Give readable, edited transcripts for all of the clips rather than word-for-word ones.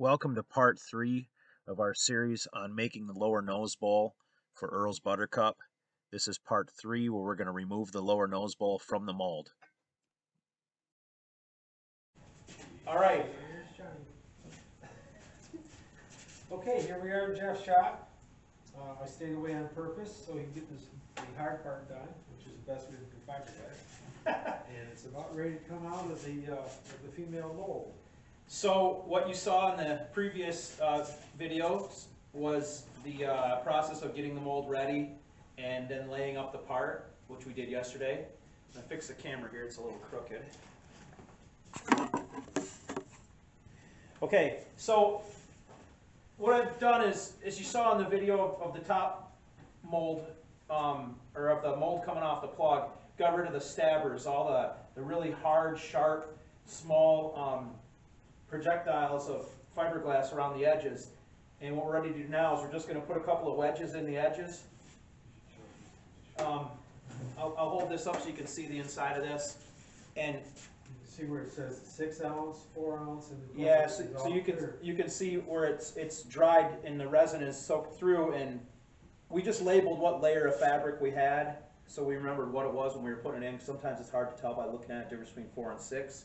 Welcome to part 3 of our series on making the lower nose bowl for Earl's Buttercup. This is part 3 where we're going to remove the lower nose bowl from the mold. Alright. Okay, here we are in Jeff's shop. I stayed away on purpose so he can get the hard part done, which is the best way to do fiberglass. And it's about ready to come out of the female mold. So what you saw in the previous videos was the process of getting the mold ready and then laying up the part, which we did yesterday. I'm going to fix the camera here, it's a little crooked. Okay, so what I've done is, as you saw in the video of the top mold, or of the mold coming off the plug, got rid of the stabbers, all the really hard, sharp, small projectiles of fiberglass around the edges. And what we're ready to do now is we're just going to put a couple of wedges in the edges. I'll hold this up so you can see the inside of this. And see where it says 6 ounce, 4 ounce, and yeah, so you can see where it's dried and the resin is soaked through, and we just labeled what layer of fabric we had, so we remembered what it was when we were putting it in. Sometimes it's hard to tell by looking at the difference between 4 and 6.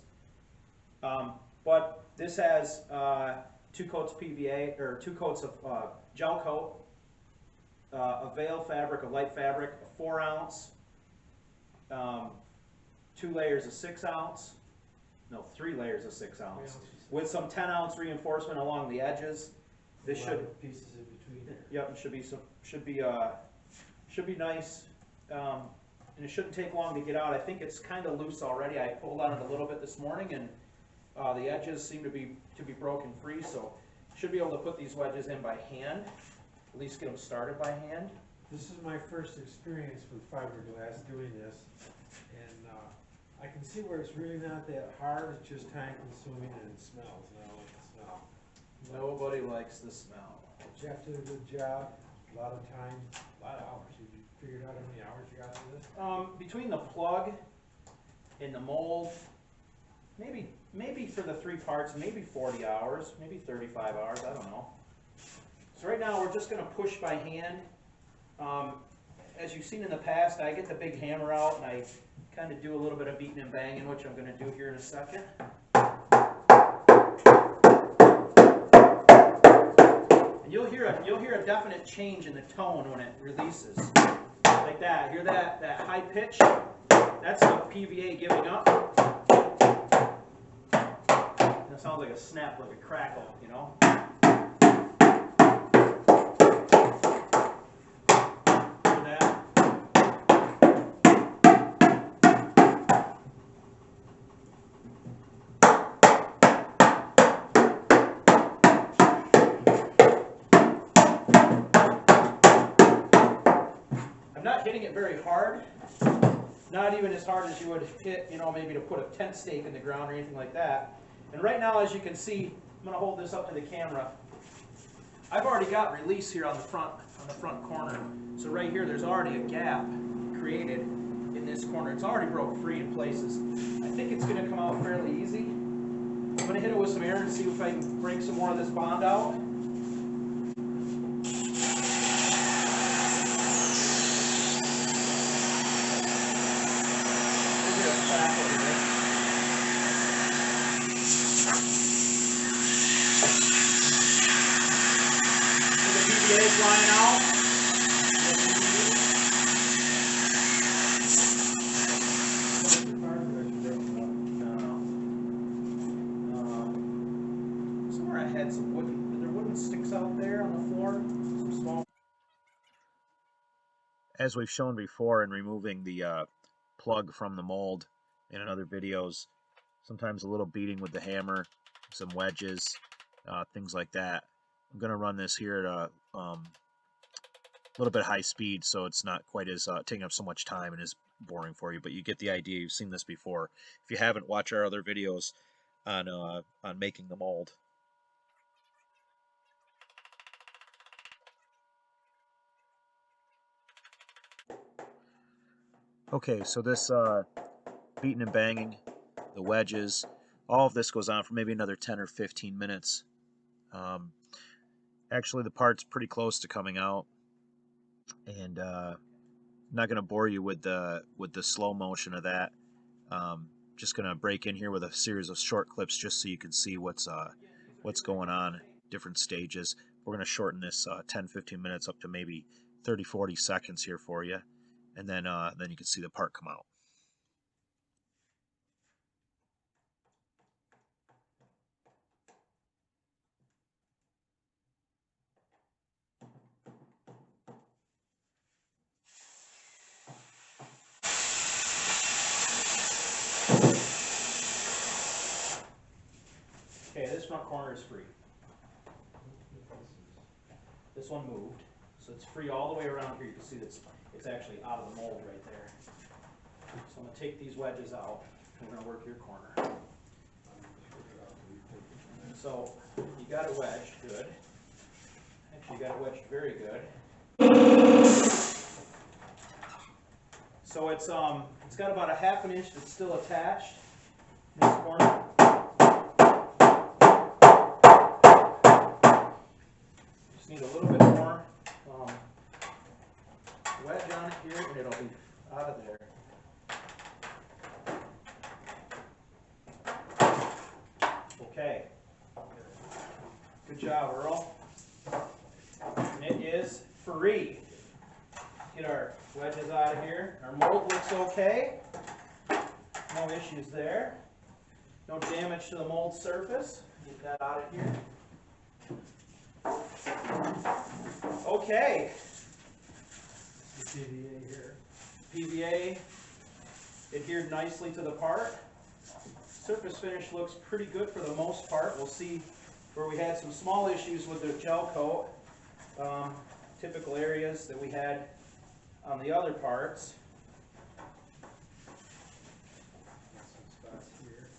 But this has 2 coats PVA, or 2 coats of gel coat, a veil fabric, a light fabric, a 4 ounce, 2 layers of 6 ounce, no, 3 layers of 6 ounce, with some 10 ounce reinforcement along the edges. This should pieces in between there. Yep, it should be nice, and it shouldn't take long to get out. I think it's kind of loose already. I pulled on it a little bit this morning, and the edges seem to be broken free, so should be able to put these wedges in by hand, at least get them started by hand. This is my first experience with fiberglass doing this, and I can see where it's really not that hard. It's just time consuming and it smells, and I don't like the smell. Nobody likes the smell. Jeff did a good job, a lot of time, a lot of hours. You figured out how many hours you got for this? Between the plug and the mold, maybe for the 3 parts, maybe 40 hours, maybe 35 hours, I don't know. So right now we're just going to push by hand. As you've seen in the past, I get the big hammer out and I kind of do a little bit of beating and banging, which I'm going to do here in a second. And you'll hear a definite change in the tone when it releases, like that. Hear that high pitch? That's the PVA giving up. That sounds like a snap, like a crackle, you know. Not hitting it very hard, not even as hard as you would hit, you know, maybe to put a tent stake in the ground or anything like that. And right now, as you can see, I'm going to hold this up to the camera. I've already got release here on the front corner. So right here, there's already a gap created in this corner. It's already broke free in places. I think it's going to come out fairly easy. I'm going to hit it with some air and see if I can break some more of this bond out. Flying out. Somewhere I had some wooden sticks out there on the floor. Some small. As we've shown before in removing the plug from the mold in other videos, sometimes a little beating with the hammer, some wedges, things like that. I'm going to run this here at a little bit high speed, so it's not quite as taking up so much time and is boring for you, but you get the idea. You've seen this before. If you haven't, watch our other videos on making the mold. Okay, so this beating and banging, the wedges, all of this goes on for maybe another 10 or 15 minutes. Actually, the part's pretty close to coming out, and I'm not going to bore you with the slow motion of that. Just going to break in here with a series of short clips just so you can see what's going on, different stages. We're going to shorten this 10-15 minutes up to maybe 30-40 seconds here for you, and then you can see the part come out. Okay, this front corner is free. This one moved, so it's free all the way around here. You can see that it's actually out of the mold right there. So I'm going to take these wedges out. We're going to work your corner. So you got it wedged good. Actually, you got it wedged very good. So it's got about a ½ inch that's still attached in this corner. Just need a little bit more wedge on it here, and it'll be out of there. Okay. Good job, Earl. And it is free. Get our wedges out of here. Our mold looks okay. No issues there. No damage to the mold surface. Get that out of here. Okay. The PVA here. PVA adhered nicely to the part. Surface finish looks pretty good for the most part. We'll see where we had some small issues with the gel coat. Typical areas that we had on the other parts. Some spots here.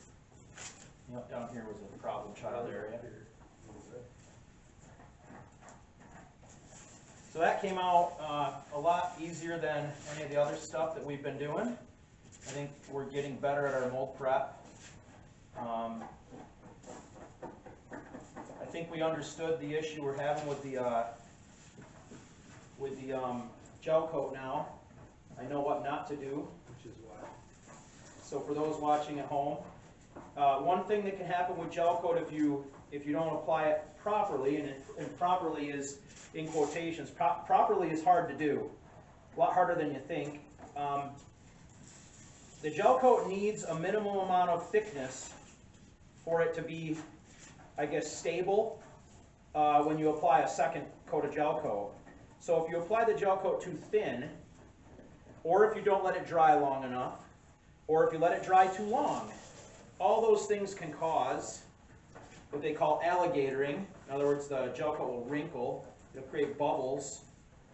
Yep, down here was a problem child area. So that came out a lot easier than any of the other stuff that we've been doing. I think we're getting better at our mold prep. I think we understood the issue we're having with the gel coat now. I know what not to do. Which is why. So for those watching at home, one thing that can happen with gel coat if you don't apply it properly, and properly is in quotations, properly is hard to do, a lot harder than you think. The gel coat needs a minimum amount of thickness for it to be, I guess, stable when you apply a second coat of gel coat. So if you apply the gel coat too thin, or if you don't let it dry long enough, or if you let it dry too long, all those things can cause what they call alligatoring. In other words, the gel coat will wrinkle, it'll create bubbles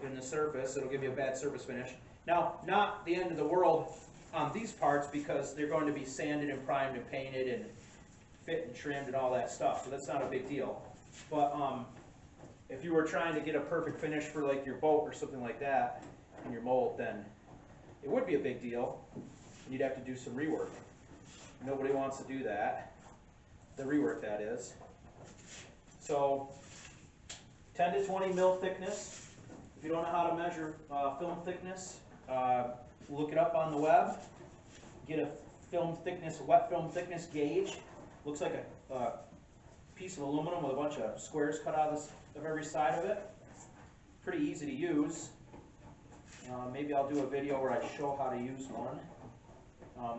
in the surface, it'll give you a bad surface finish. Now, not the end of the world on these parts because they're going to be sanded and primed and painted and fit and trimmed and all that stuff, so that's not a big deal. But if you were trying to get a perfect finish for like your boat or something like that in your mold, then it would be a big deal, and you'd have to do some rework. Nobody wants to do that, the rework that is. So 10 to 20 mil thickness. If you don't know how to measure film thickness, look it up on the web. Get a wet film thickness gauge. Looks like a piece of aluminum with a bunch of squares cut out of every side of it. Pretty easy to use. Maybe I'll do a video where I show how to use one.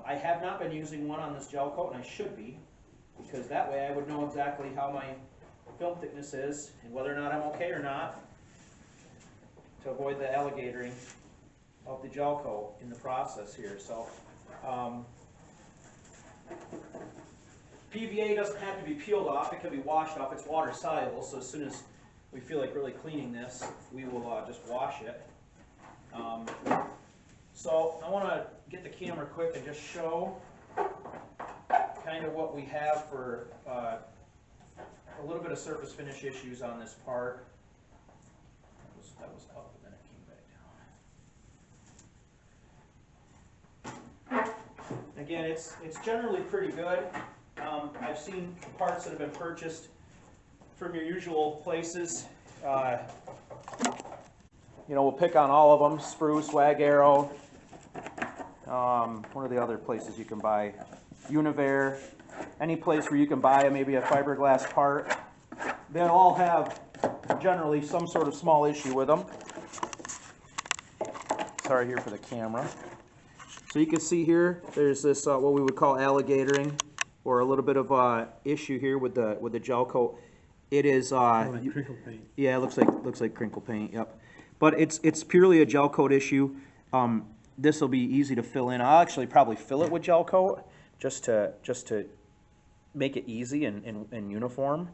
I have not been using one on this gel coat, and I should be, because that way I would know exactly how my film thickness is and whether or not I'm okay or not, to avoid the alligatoring of the gel coat in the process here. So PVA doesn't have to be peeled off, it can be washed off. It's water soluble, so as soon as we feel like really cleaning this, we will just wash it. So I want to get the camera quick and just show kind of what we have for a little bit of surface finish issues on this part. That was up and then it came back down. Again, it's generally pretty good. I've seen parts that have been purchased from your usual places. You know, we'll pick on all of them: Spruce, Wag Arrow. What are the other places you can buy? Univer. Any place where you can buy maybe a fiberglass part. They'll all have generally some sort of small issue with them. Sorry here for the camera. So you can see here, there's this what we would call alligatoring, or a little bit of issue here with the gel coat. It is Like crinkle paint. yeah, it looks like crinkle paint. Yep, but it's purely a gel coat issue. This will be easy to fill in. I'll actually probably fill it with gel coat just to make it easy and uniform.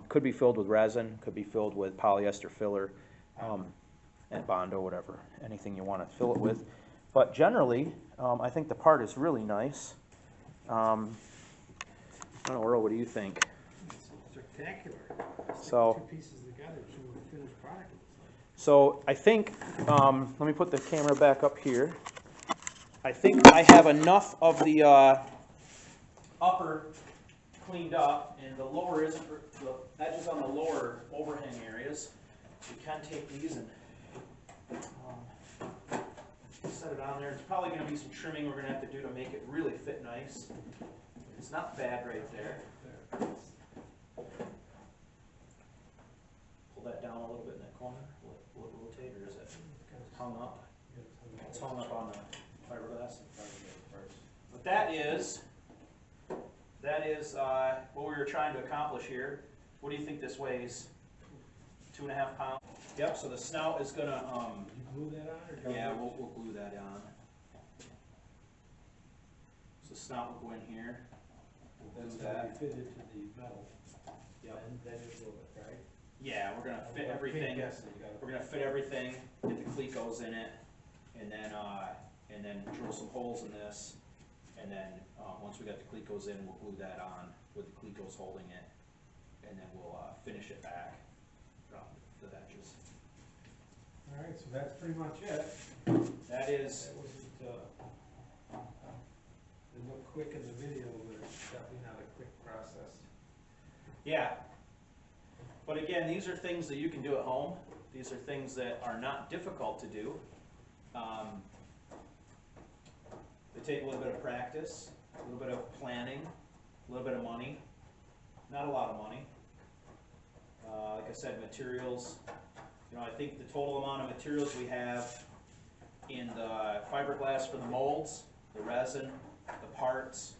Could be filled with resin, could be filled with polyester filler, and Bondo, whatever, anything you want to fill it with. But generally, I think the part is really nice. I don't know, Earl, what do you think? It's spectacular. So, Two pieces together, so what the finished product looks like. so I think, let me put the camera back up here. I think I have enough of the upper cleaned up, and the lower isn't, the edges on the lower overhang areas. We can take these and set it on there. It's probably going to be some trimming we're going to have to do to make it really fit nice. It's not bad right there. Pull that down a little bit in that corner. Will it rotate, or is it hung up? It's hung up on the fiberglass. But that is what we were trying to accomplish here. What do you think this weighs? 2.5 pounds? Yep, so the snout is gonna, You glue that on, or? yeah, we'll glue that on. So the snout will go in here. That's do gonna that. be fitted to the metal. Yep. And then it will, right? Yeah, we're gonna fit everything. We're gonna fit everything, get the clecos in it, and then drill some holes in this. And then, once we got the clecos in, we'll glue that on with the clecos holding it. And then we'll, finish it back from the edges. All right, so that's pretty much it. That is, That wasn't, it looked quick in the video, but it's definitely not a quick process. yeah. But again, these are things that you can do at home. These are things that are not difficult to do. They take a little bit of practice, a little bit of planning, a little bit of money. Not a lot of money. Like I said, materials. You know, I think the total amount of materials we have in the fiberglass for the molds, the resin, the parts,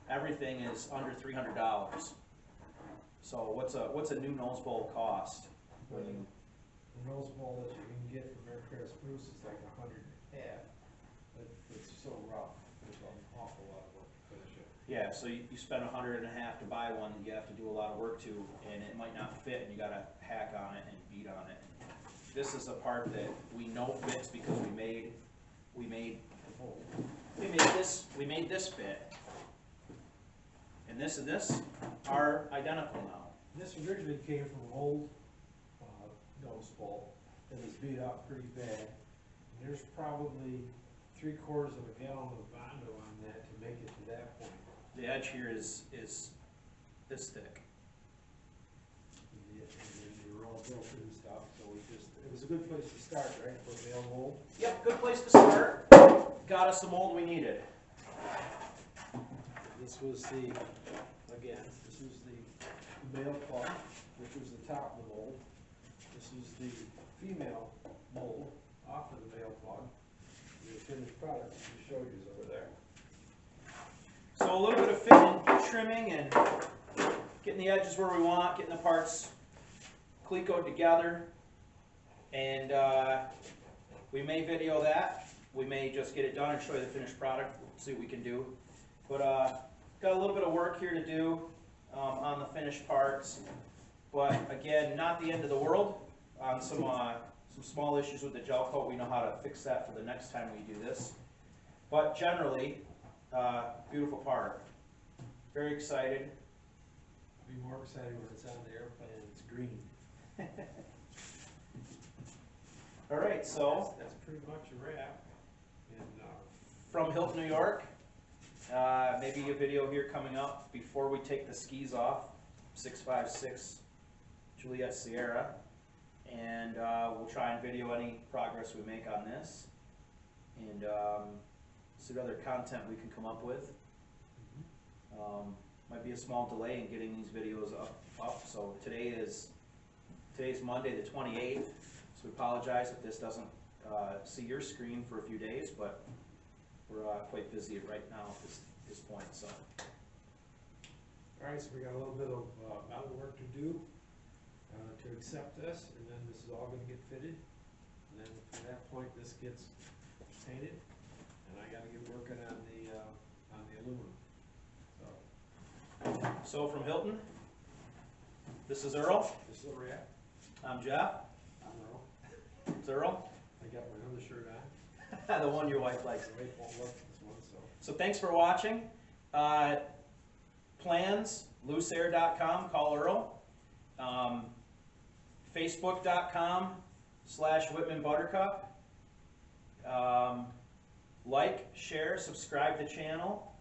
everything is under $300. So what's a new nose bowl cost? I mean, The nose bowl that you can get from Aircraft Spruce is like 100 and a half, but it's so rough, there's an awful lot of work to finish it. yeah, so you spend 100 and a half to buy one that you have to do a lot of work to, and it might not fit, and you gotta hack on it and beat on it. This is a part that we know fits because we made this fit. And this are identical now. This originally came from an old nose bowl that was beat up pretty bad. And there's probably 3/4 of a gallon of Bondo on that to make it to that point. The edge here is this thick. And they were all broken and stuff, so it was a good place to start, right, for a male mold. Yep, good place to start. Got us the mold we needed. This was the male plug, which was the top of the mold. This is the female mold off of the male plug. The finished product we showed you is over there. So a little bit of fitting, trimming, and getting the edges where we want, getting the parts clecoed together. And we may video that. We may just get it done and show you the finished product, see what we can do. But got a little bit of work here to do on the finished parts. But again, not the end of the world. On some small issues with the gel coat, we know how to fix that for the next time we do this. But generally, beautiful part. Very excited. I'll be more excited when it's on the airplane and it's green. All right, so That's pretty much a wrap. And from Hilton, New York, maybe a video here coming up before we take the skis off. 656 Juliet Sierra, and we'll try and video any progress we make on this, and see what other content we can come up with. Might be a small delay in getting these videos up. So today's Monday the 28th, so we apologize if this doesn't see your screen for a few days, but we're quite busy right now at this point. So. All right, so we got a little bit of metal work to do to accept this, and then this is all going to get fitted. And then from that point, this gets painted, and I got to get working on the aluminum. So from Hilton, this is Earl. This is a wrap. I'm Jeff. I'm Earl. It's Earl. I got my undershirt on. The one your wife likes. The weight won't look this one, so. So thanks for watching. Plans, looseair.com, call Earl. Facebook.com/Whitman Buttercup. Like, share, subscribe to the channel,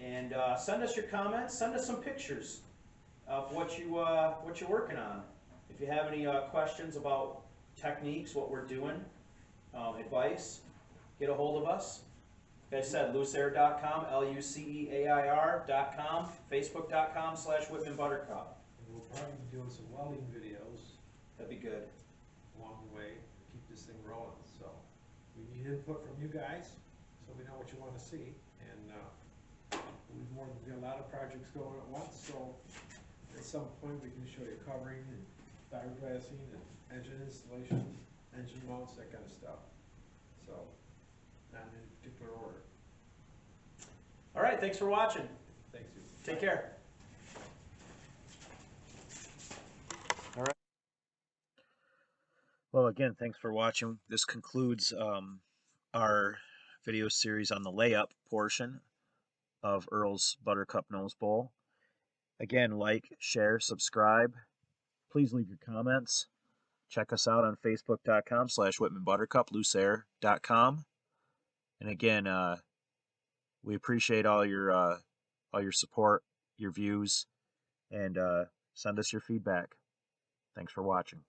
and send us your comments. Send us some pictures of what you're working on. If you have any questions about techniques, what we're doing, advice, get a hold of us. Like I said, looseair.com, LUCEAIR.com, Facebook.com/Whitman Buttercup. And we'll probably be doing some welding videos That'd be good. along the way to keep this thing rolling. So we need input from you guys, so we know what you want to see. And we've got a lot of projects going at once, so at some point we can show you covering and fiberglassing and engine installation, engine mounts, that kind of stuff. So not in any particular order. All right, thanks for watching. Thanks, you. Take care. Well, again, thanks for watching. This concludes our video series on the layup portion of Earl's Buttercup Nose Bowl. Again, like, share, subscribe. Please leave your comments. Check us out on Facebook.com/Whitman Buttercup, looseair.com. And again, we appreciate all your support, your views, and send us your feedback. Thanks for watching.